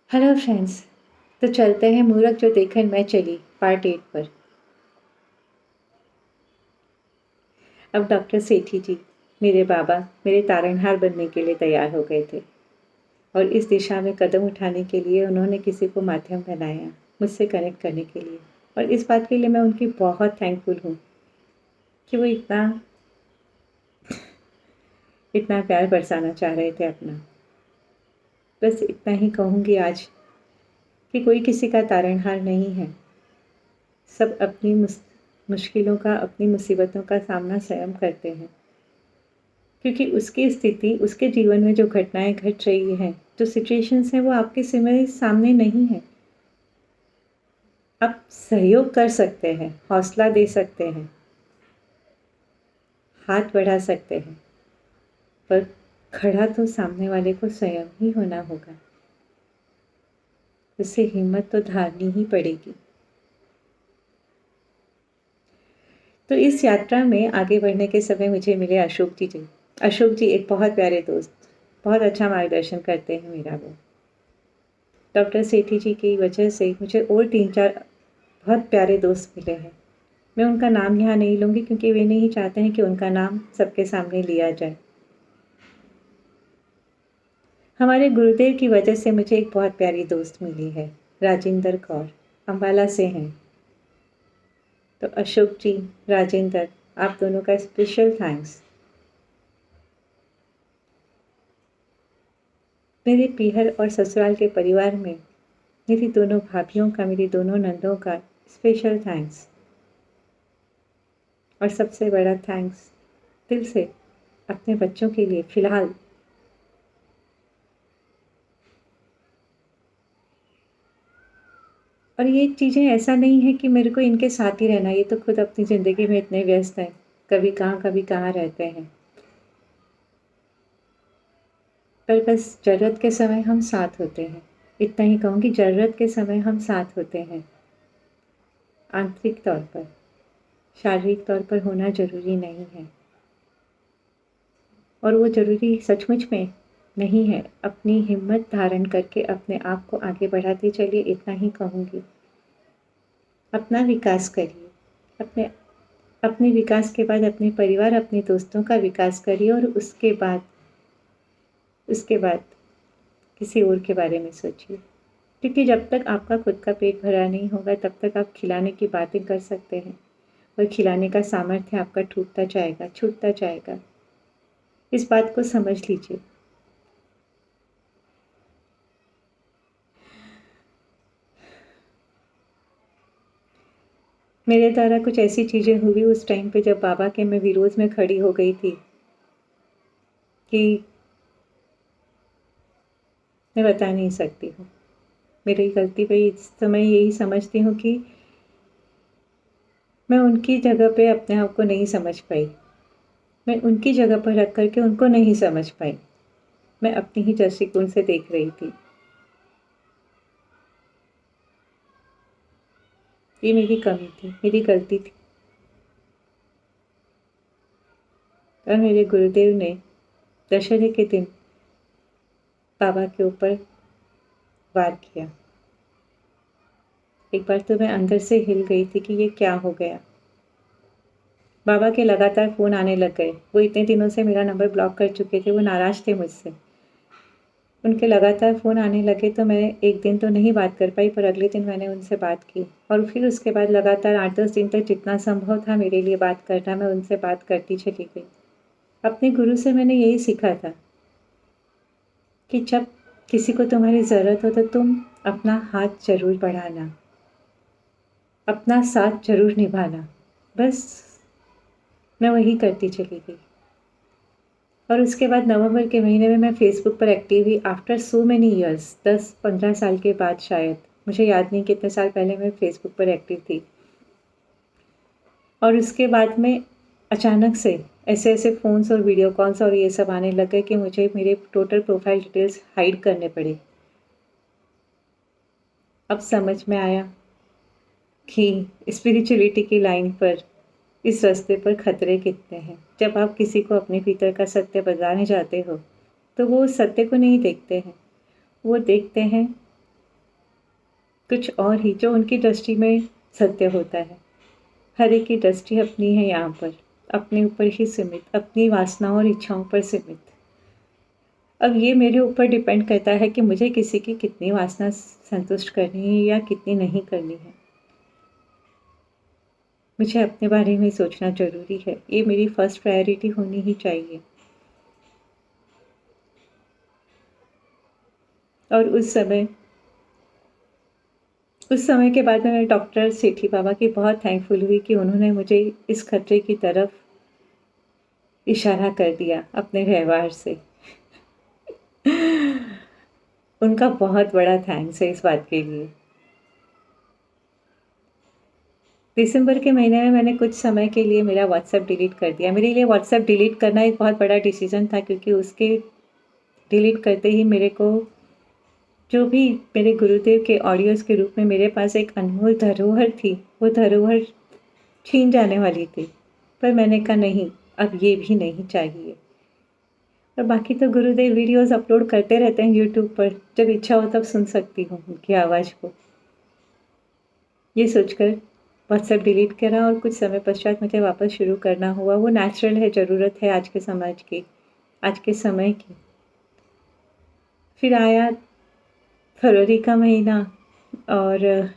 Hello friends. तो चलते हैं मूरख जो देखकर मैं चली पार्ट 8 पर। अब डॉक्टर सेठी जी, मेरे बाबा, मेरे तारणहार बनने के लिए तैयार हो गए थे और इस दिशा में कदम उठाने के लिए उन्होंने किसी को माध्यम बनाया मुझसे कनेक्ट करने के लिए। और इस बात के लिए मैं उनकी बहुत थैंकफुल हूँ कि वो इतना इतना प्यार बरसाना चाह रहे थे अपना। बस इतना ही कहूँगी आज कि कोई किसी का तारणहार नहीं है। सब अपनी मुश्किलों का, अपनी मुसीबतों का सामना स्वयं करते हैं, क्योंकि उसकी स्थिति, उसके जीवन में जो घटनाएं घट रही हैं, जो सिचुएशंस हैं, वो आपके सामने नहीं है। आप सहयोग कर सकते हैं, हौसला दे सकते हैं, हाथ बढ़ा सकते हैं, पर खड़ा तो सामने वाले को स्वयं ही होना होगा। उससे हिम्मत तो धारनी ही पड़ेगी। तो इस यात्रा में आगे बढ़ने के समय मुझे मिले अशोक जी। अशोक जी एक बहुत प्यारे दोस्त, बहुत अच्छा मार्गदर्शन करते हैं मेरा वो। डॉक्टर सेठी जी की वजह से मुझे और 3-4 बहुत प्यारे दोस्त मिले हैं। मैं उनका नाम यहाँ नहीं लूँगी क्योंकि वे नहीं चाहते हैं कि उनका नाम सबके सामने लिया जाए। हमारे गुरुदेव की वजह से मुझे एक बहुत प्यारी दोस्त मिली है, राजेंद्र कौर, अम्बाला से हैं। तो अशोक जी, राजेंद्र, आप दोनों का स्पेशल थैंक्स। मेरे पीहर और ससुराल के परिवार में मेरी दोनों भाभियों का, मेरी दोनों नंदों का स्पेशल थैंक्स। और सबसे बड़ा थैंक्स दिल से अपने बच्चों के लिए फ़िलहाल। और ये चीज़ें ऐसा नहीं है कि मेरे को इनके साथ ही रहना, ये तो खुद अपनी ज़िंदगी में इतने व्यस्त हैं, कभी कहाँ रहते हैं। पर बस ज़रूरत के समय हम साथ होते हैं। इतना ही कहूँगी, ज़रूरत के समय हम साथ होते हैं। आंतरिक तौर पर, शारीरिक तौर पर होना ज़रूरी नहीं है। और वो ज़रूरी सचमुच में नहीं है। अपनी हिम्मत धारण करके अपने आप को आगे बढ़ाते चलिए, इतना ही कहूँगी। अपना विकास करिए, अपने विकास के बाद अपने परिवार, अपने दोस्तों का विकास करिए और उसके बाद किसी और के बारे में सोचिए। क्योंकि जब तक आपका खुद का पेट भरा नहीं होगा तब तक आप खिलाने की बातें कर सकते हैं और खिलाने का सामर्थ्य आपका टूटता जाएगा, छूटता जाएगा। इस बात को समझ लीजिए। मेरे द्वारा कुछ ऐसी चीज़ें हुई उस टाइम पे जब बाबा के मैं विरोध में खड़ी हो गई थी कि मैं बता नहीं सकती हूँ। मेरी गलती पे इस समय यही समझती हूँ कि मैं उनकी जगह पे अपने आप को नहीं समझ पाई। मैं उनकी जगह पर रख कर के उनको नहीं समझ पाई। मैं अपनी ही दृष्टिकोण से देख रही थी। ये मेरी कमी थी, मेरी गलती थी। और मेरे गुरुदेव ने दशहरे के दिन बाबा के ऊपर वार किया। एक बार तो मैं अंदर से हिल गई थी कि ये क्या हो गया। बाबा के लगातार फ़ोन आने लग गए। वो इतने दिनों से मेरा नंबर ब्लॉक कर चुके थे, वो नाराज़ थे मुझसे। उनके लगातार फ़ोन आने लगे तो मैं एक दिन तो नहीं बात कर पाई, पर अगले दिन मैंने उनसे बात की और फिर उसके बाद लगातार 8-10 दिन तक जितना संभव था मेरे लिए बात करना, मैं उनसे बात करती चली गई। अपने गुरु से मैंने यही सीखा था कि जब किसी को तुम्हारी ज़रूरत हो तो तुम अपना हाथ ज़रूर बढ़ाना, अपना साथ ज़रूर निभाना। बस मैं वही करती चली गई। और उसके बाद नवंबर के महीने में मैं फ़ेसबुक पर एक्टिव हुई आफ्टर सो मेनी ईयर्स, 10-15 साल के बाद शायद। मुझे याद नहीं कितने साल पहले मैं फ़ेसबुक पर एक्टिव थी। और उसके बाद में अचानक से ऐसे-ऐसे फ़ोन्स और वीडियो कॉल्स और ये सब आने लग गए कि मुझे मेरे टोटल प्रोफ़ाइल डिटेल्स हाइड करने पड़े। अब समझ में आया कि स्पिरिचुअलिटी की लाइन पर, इस रास्ते पर खतरे कितने हैं। जब आप किसी को अपने भीतर का सत्य बताने जाते हो तो वो उस सत्य को नहीं देखते हैं, वो देखते हैं कुछ और ही जो उनकी दृष्टि में सत्य होता है। हर एक की दृष्टि अपनी है यहाँ पर, अपने ऊपर ही सीमित, अपनी वासनाओं और इच्छाओं पर सीमित। अब ये मेरे ऊपर डिपेंड करता है कि मुझे किसी की कितनी वासना संतुष्ट करनी है या कितनी नहीं करनी है। मुझे अपने बारे में सोचना ज़रूरी है, ये मेरी फर्स्ट प्रायोरिटी होनी ही चाहिए। और उस समय के बाद मैं डॉक्टर सेठी बाबा की बहुत थैंकफुल हुई कि उन्होंने मुझे इस खतरे की तरफ इशारा कर दिया अपने व्यवहार से। उनका बहुत बड़ा थैंक्स है इस बात के लिए। दिसंबर के महीने में मैंने कुछ समय के लिए मेरा व्हाट्सएप डिलीट कर दिया। मेरे लिए व्हाट्सएप डिलीट करना एक बहुत बड़ा डिसीज़न था, क्योंकि उसके डिलीट करते ही मेरे को जो भी मेरे गुरुदेव के ऑडियोज़ के रूप में मेरे पास एक अनमोल धरोहर थी, वो धरोहर छीन जाने वाली थी। पर मैंने कहा नहीं, अब ये भी नहीं चाहिए। और बाकी तो गुरुदेव वीडियोज़ अपलोड करते रहते हैं यूट्यूब पर, जब इच्छा हो तब सुन सकती हूँ उनकी आवाज़ को। ये सोचकर व्हाट्सएप डिलीट करा और कुछ समय पश्चात मुझे वापस शुरू करना हुआ। वो नेचुरल है, ज़रूरत है आज के समाज की, आज के समय की। फिर आया फरवरी का महीना और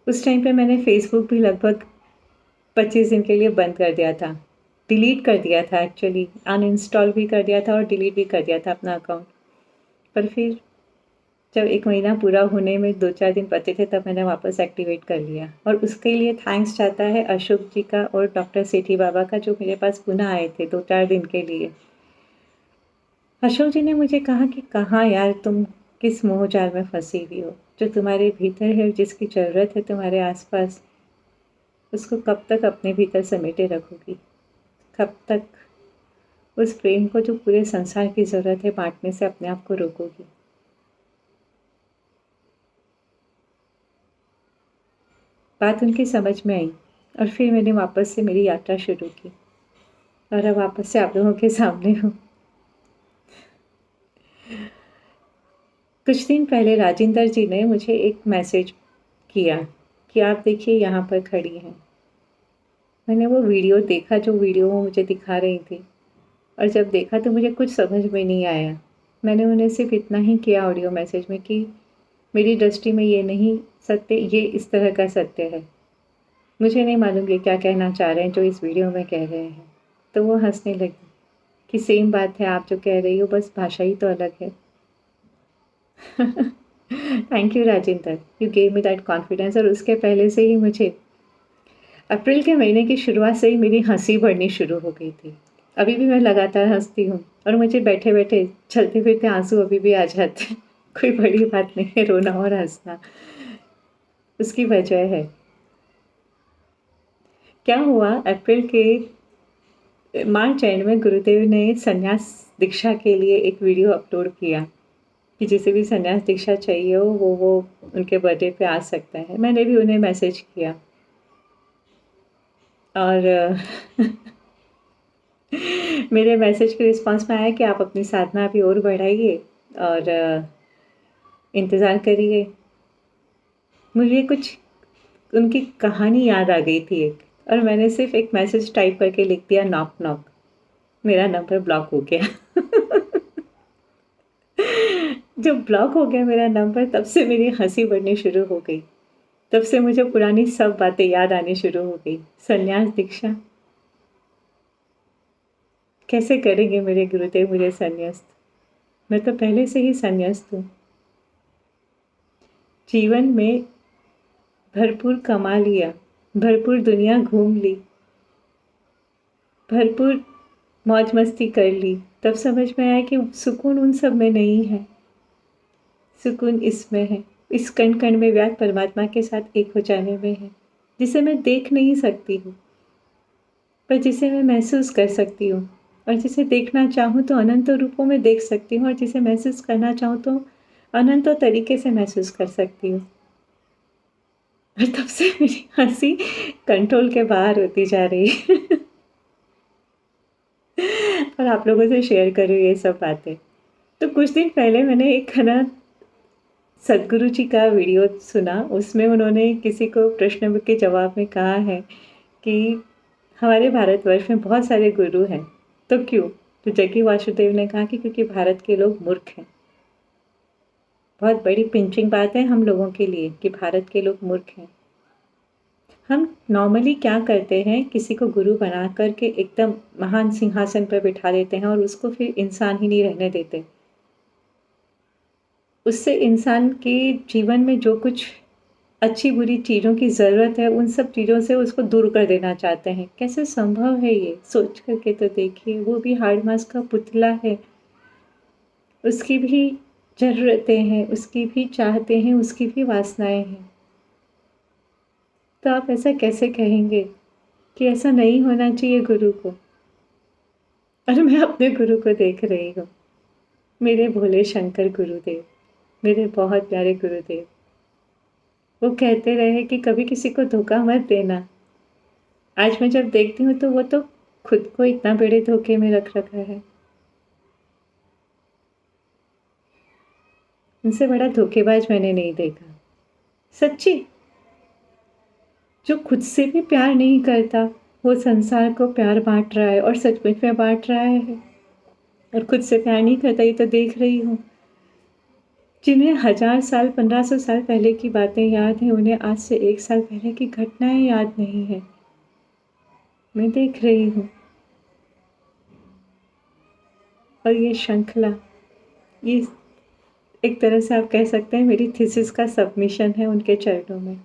उस टाइम पे मैंने फ़ेसबुक भी लगभग 25 दिन के लिए बंद कर दिया था। डिलीट कर दिया था एक्चुअली, अनइंस्टॉल भी कर दिया था और डिलीट भी कर दिया था अपना अकाउंट। पर फिर जब 1 महीना पूरा होने में 2-4 दिन बचे थे, तब मैंने वापस एक्टिवेट कर लिया। और उसके लिए थैंक्स जाता है अशोक जी का और डॉक्टर सेठी बाबा का, जो मेरे पास पुनः आए थे 2-4 दिन के लिए। अशोक जी ने मुझे कहा कि कहाँ यार तुम किस मोहजाल में फंसी हुई हो, जो तुम्हारे भीतर है और जिसकी ज़रूरत है तुम्हारे आसपास, उसको कब तक अपने भीतर समेटे रखोगी? कब तक उस प्रेम को जो पूरे संसार की ज़रूरत है बांटने से अपने आप को रोकोगी? बात उनकी समझ में आई और फिर मैंने वापस से मेरी यात्रा शुरू की और अब वापस से आप लोगों के सामने हूँ। कुछ दिन पहले राजिंदर जी ने मुझे एक मैसेज किया कि आप देखिए यहाँ पर खड़ी हैं। मैंने वो वीडियो देखा जो वीडियो वो मुझे दिखा रही थी, और जब देखा तो मुझे कुछ समझ में नहीं आया। मैंने उन्हें सिर्फ इतना ही किया ऑडियो मैसेज में कि मेरी दृष्टि में ये नहीं सत्य, ये इस तरह का सत्य है। मुझे नहीं मालूम ये क्या कहना चाह रहे हैं जो इस वीडियो में कह रहे हैं। तो वो हंसने लगी कि सेम बात है आप जो कह रही हो, बस भाषा ही तो अलग है। Thank you Rajendra, you gave me that confidence. और उसके पहले से ही मुझे अप्रैल के महीने की शुरुआत से ही मेरी हंसी बढ़नी शुरू हो गई थी। अभी भी मैं लगातार हंसती हूँ और मुझे बैठे बैठे चलते फिरते आंसू अभी भी आ जाते हैं। कोई बड़ी बात नहीं है रोना और हंसना, उसकी वजह है। क्या हुआ, अप्रैल के मार्च एंड में गुरुदेव ने संन्यास दीक्षा के लिए एक वीडियो अपलोड किया कि जिसे भी संन्यास दीक्षा चाहिए हो वो उनके बर्थडे पे आ सकता है। मैंने भी उन्हें मैसेज किया और मेरे मैसेज के रिस्पॉन्स में आया कि आप अपनी साधना अभी और बढ़ाइए और इंतज़ार करिए। मुझे कुछ उनकी कहानी याद आ गई थी एक, और मैंने सिर्फ एक मैसेज टाइप करके लिख दिया नॉक नॉक, मेरा नंबर ब्लॉक हो गया। जब ब्लॉक हो गया मेरा नंबर, तब से मेरी हंसी बढ़नी शुरू हो गई। तब से मुझे पुरानी सब बातें याद आनी शुरू हो गई। संन्यास दीक्षा कैसे करेंगे मेरे गुरुदेव मुझे संन्यास्त? मैं तो पहले से ही संन्यास्त हूँ। जीवन में भरपूर कमा लिया, भरपूर दुनिया घूम ली, भरपूर मौज मस्ती कर ली, तब समझ में आया कि सुकून उन सब में नहीं है, सुकून इसमें है, इस कण कण में व्याप्त परमात्मा के साथ एक हो जाने में है, जिसे मैं देख नहीं सकती हूँ पर जिसे मैं महसूस कर सकती हूँ, और जिसे देखना चाहूँ तो अनंत रूपों में देख सकती हूँ, और जिसे महसूस करना चाहूँ तो अनंत तरीके से महसूस कर सकती हूँ। और तब से मेरी हंसी कंट्रोल के बाहर होती जा रही है। और आप लोगों से शेयर करूँ ये सब बातें। तो कुछ दिन पहले मैंने एक है ना सद्गुरु जी का वीडियो सुना, उसमें उन्होंने किसी को प्रश्न के जवाब में कहा है कि हमारे भारतवर्ष में बहुत सारे गुरु हैं, तो क्यों? तो जग्गी वासुदेव ने कहा कि क्योंकि भारत के लोग मूर्ख हैं। बहुत बड़ी पिंचिंग बात है हम लोगों के लिए कि भारत के लोग मूर्ख हैं। हम नॉर्मली क्या करते हैं, किसी को गुरु बना कर के एकदम महान सिंहासन पर बिठा देते हैं और उसको फिर इंसान ही नहीं रहने देते। उससे इंसान के जीवन में जो कुछ अच्छी बुरी चीज़ों की ज़रूरत है, उन सब चीज़ों से उसको दूर कर देना चाहते हैं। कैसे संभव है ये? सोच कर के तो देखिए, वो भी हाड़ मांस का पुतला है। उसकी भी ज़रूरतें हैं, उसकी भी चाहते हैं, उसकी भी वासनाएँ हैं। तो आप ऐसा कैसे कहेंगे कि ऐसा नहीं होना चाहिए गुरु को? और मैं अपने गुरु को देख रही हूँ, मेरे भोले शंकर गुरुदेव, मेरे बहुत प्यारे गुरुदेव। वो कहते रहे कि कभी किसी को धोखा मत देना। आज मैं जब देखती हूँ तो वो तो खुद को इतना बड़े धोखे में रख रखा है। उनसे बड़ा धोखेबाज मैंने नहीं देखा। सच्ची, जो खुद से भी प्यार नहीं करता, वो संसार को प्यार बाँट रहा है और सचमुच में बाँट रहा है। और खुद से प्यार नहीं करता, ये तो देख रही हूँ। जिन्हें 1000 साल, 1500 साल पहले की बातें याद हैं, उन्हें आज से 1 साल पहले की घटनाएँ याद नहीं हैं। मैं देख रही हूँ। और ये श्रृंखला, ये एक तरह से आप कह सकते हैं मेरी थीसिस का सबमिशन है उनके चरणों में।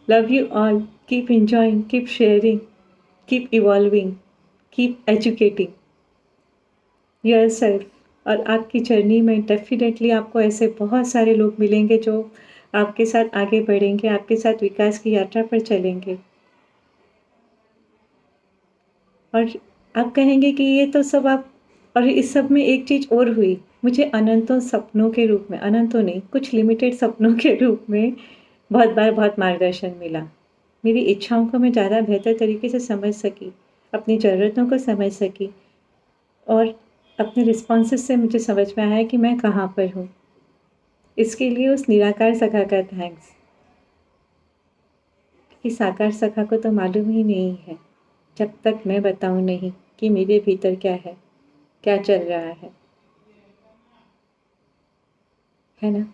Love you all, keep enjoying, keep sharing, keep evolving, keep educating yourself. और आपकी जर्नी में डेफिनेटली आपको ऐसे बहुत सारे लोग मिलेंगे जो आपके साथ आगे बढ़ेंगे, आपके साथ विकास की यात्रा पर चलेंगे। और आप कहेंगे कि ये तो सब आप, और इस सब में एक चीज़ और हुई, मुझे अनंतों सपनों के रूप में, अनंतों नहीं, कुछ लिमिटेड सपनों के रूप में बहुत बार बहुत मार्गदर्शन मिला। मेरी इच्छाओं को मैं ज़्यादा बेहतर तरीके से समझ सकी, अपनी ज़रूरतों को समझ सकी और अपने रिस्पॉन्सेस से मुझे समझ में आया कि मैं कहाँ पर हूँ। इसके लिए उस निराकार सखा का थैंक्स, कि साकार सखा को तो मालूम ही नहीं है जब तक मैं बताऊँ नहीं कि मेरे भीतर क्या है, क्या चल रहा है ना?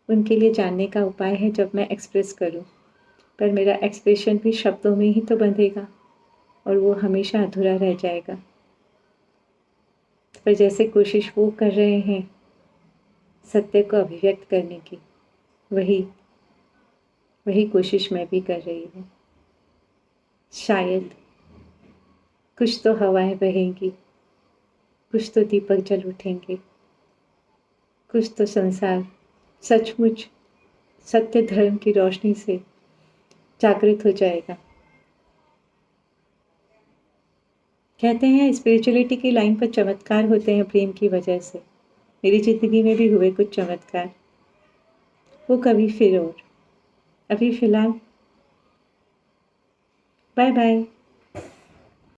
उनके लिए जानने का उपाय है जब मैं एक्सप्रेस करूं, पर मेरा एक्सप्रेशन भी शब्दों में ही तो बंधेगा और वो हमेशा अधूरा रह जाएगा। पर जैसे कोशिश वो कर रहे हैं सत्य को अभिव्यक्त करने की, वही कोशिश मैं भी कर रही हूँ। शायद कुछ तो हवाएं बहेंगी, कुछ तो दीपक जल उठेंगे, कुछ तो संसार सचमुच सत्य धर्म की रोशनी से जागृत हो जाएगा। कहते हैं स्पिरिचुअलिटी की लाइन पर चमत्कार होते हैं प्रेम की वजह से। मेरी ज़िंदगी में भी हुए कुछ चमत्कार, वो कभी फिर और। अभी फ़िलहाल बाय बाय।